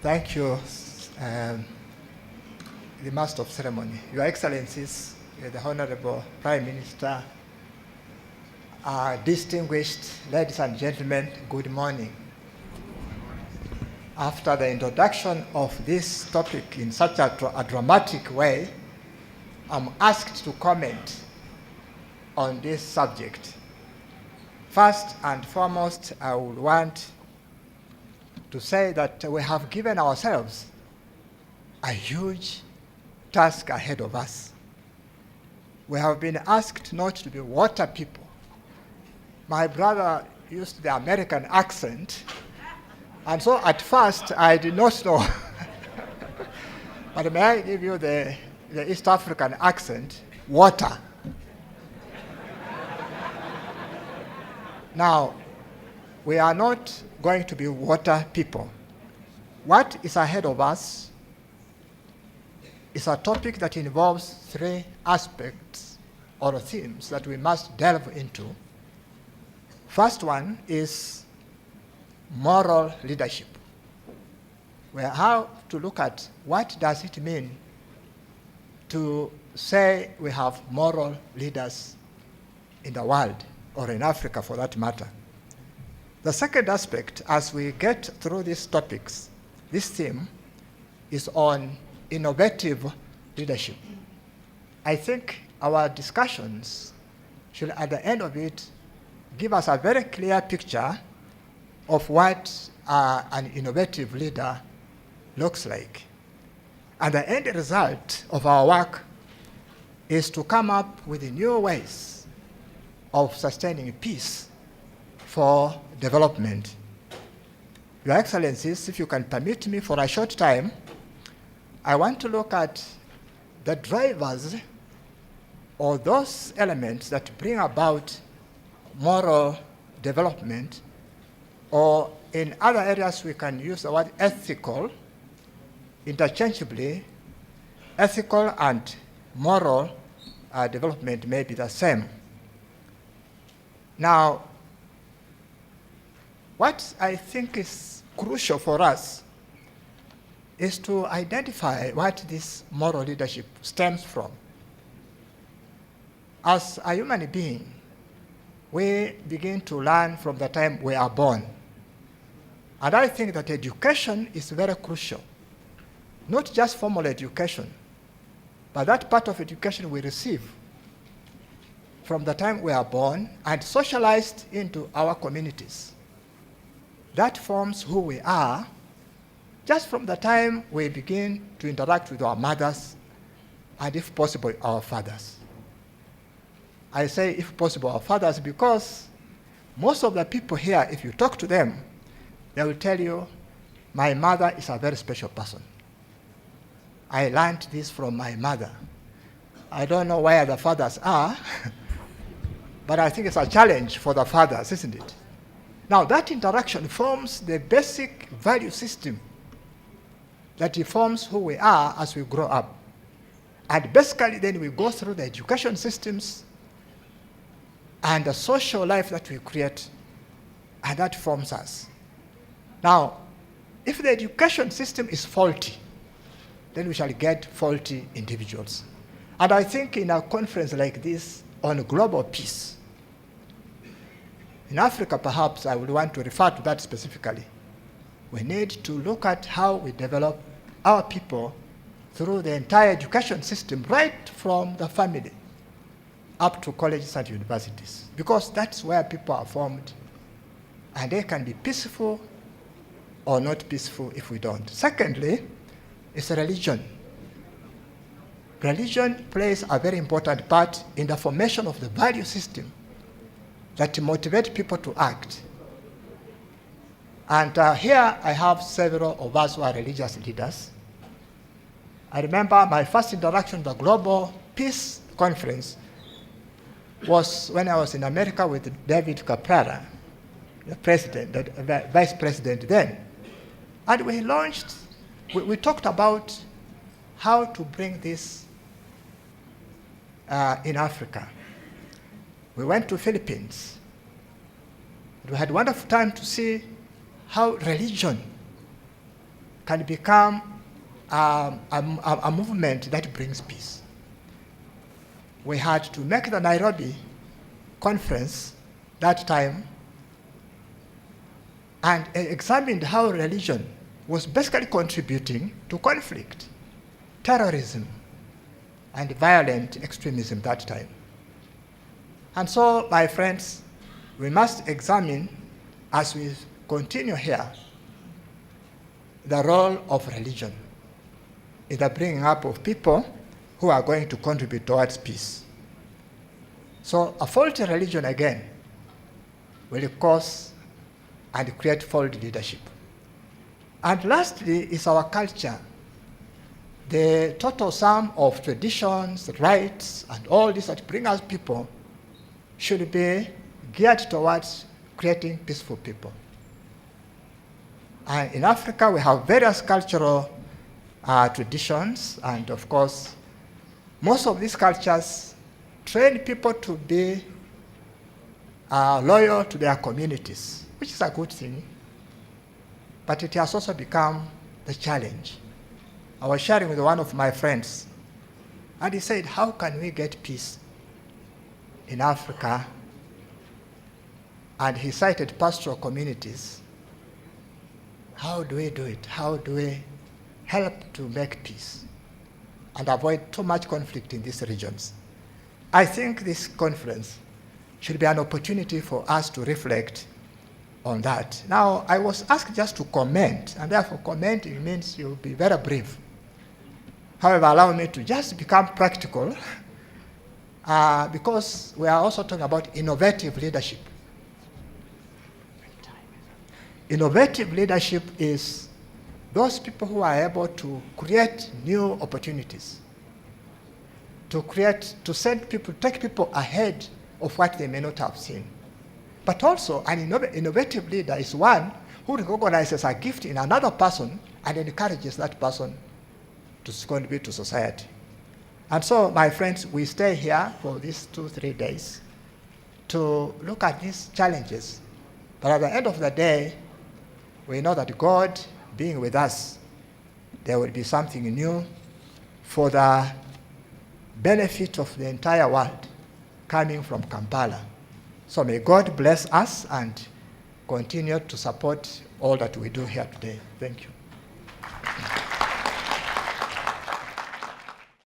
Thank you, the Master of Ceremony, Your Excellencies, the Honorable Prime Minister, distinguished ladies and gentlemen, good morning. After the introduction of this topic in such a dramatic way, I'm asked to comment on this subject. First and foremost, I would want to say that we have given ourselves a huge task ahead of us. We have been asked not to be water people. My brother used the American accent, and so at first I did not know. But may I give you the East African accent, water. Now, we are not going to be water people. What is ahead of us is a topic that involves three aspects or themes that we must delve into. First one is moral leadership. We have to look at what does it mean to say we have moral leaders in the world, or in Africa for that matter. The second aspect, as we get through these topics, this theme is on innovative leadership. I think our discussions should, at the end of it, give us a very clear picture of what an innovative leader looks like. And the end result of our work is to come up with new ways of sustaining peace for development. Your Excellencies, if you can permit me for a short time, I want to look at the drivers or those elements that bring about moral development, or in other areas we can use the word ethical interchangeably. Ethical and moral development may be the same. Now, what I think is crucial for us is to identify what this moral leadership stems from. As a human being, we begin to learn from the time we are born. And I think that education is very crucial. Not just formal education, but that part of education we receive from the time we are born and socialized into our communities. That forms who we are just from the time we begin to interact with our mothers and, if possible, our fathers. I say, if possible, our fathers, because most of the people here, if you talk to them, they will tell you, my mother is a very special person. I learned this from my mother. I don't know where the fathers are, but I think it's a challenge for the fathers, isn't it? Now, that interaction forms the basic value system that informs who we are as we grow up. And basically, then we go through the education systems and the social life that we create, and that forms us. Now, if the education system is faulty, then we shall get faulty individuals. And I think in a conference like this on global peace, in Africa perhaps I would want to refer to that specifically. We need to look at how we develop our people through the entire education system, right from the family up to colleges and universities, because that's where people are formed, and they can be peaceful or not peaceful if we don't. Secondly, is religion. Religion plays a very important part in the formation of the value system that motivate people to act. And here I have several of us who are religious leaders. I remember my first interaction with the Global Peace Conference was when I was in America with David Caprara, the president, the vice president then. And we launched, we talked about how to bring this in Africa. We went to Philippines. We had a wonderful time to see how religion can become a movement that brings peace. We had to make the Nairobi conference that time and examined how religion was basically contributing to conflict, terrorism, and violent extremism that time. And so, my friends, we must examine, as we continue here, the role of religion in the bringing up of people who are going to contribute towards peace. So a faulty religion, again, will cause and create faulty leadership. And lastly is our culture. The total sum of traditions, rites, and all this that bring us people should be geared towards creating peaceful people. And in Africa, we have various cultural traditions, and of course, most of these cultures train people to be loyal to their communities, which is a good thing, but it has also become the challenge. I was sharing with one of my friends, and he said, how can we get peace in Africa? And he cited pastoral communities. How do we do it? How do we help to make peace and avoid too much conflict in these regions? I think this conference should be an opportunity for us to reflect on that. Now, I was asked just to comment, and therefore commenting means you'll be very brief. However, allow me to just become practical because we are also talking about innovative leadership. Innovative leadership is those people who are able to create new opportunities, to send people, take people ahead of what they may not have seen. But also, an innovative leader is one who recognizes a gift in another person and encourages that person to contribute to society. And so, my friends, we stay here for these 2-3 days to look at these challenges. But at the end of the day, we know that God being with us, there will be something new for the benefit of the entire world coming from Kampala. So may God bless us and continue to support all that we do here today. Thank you.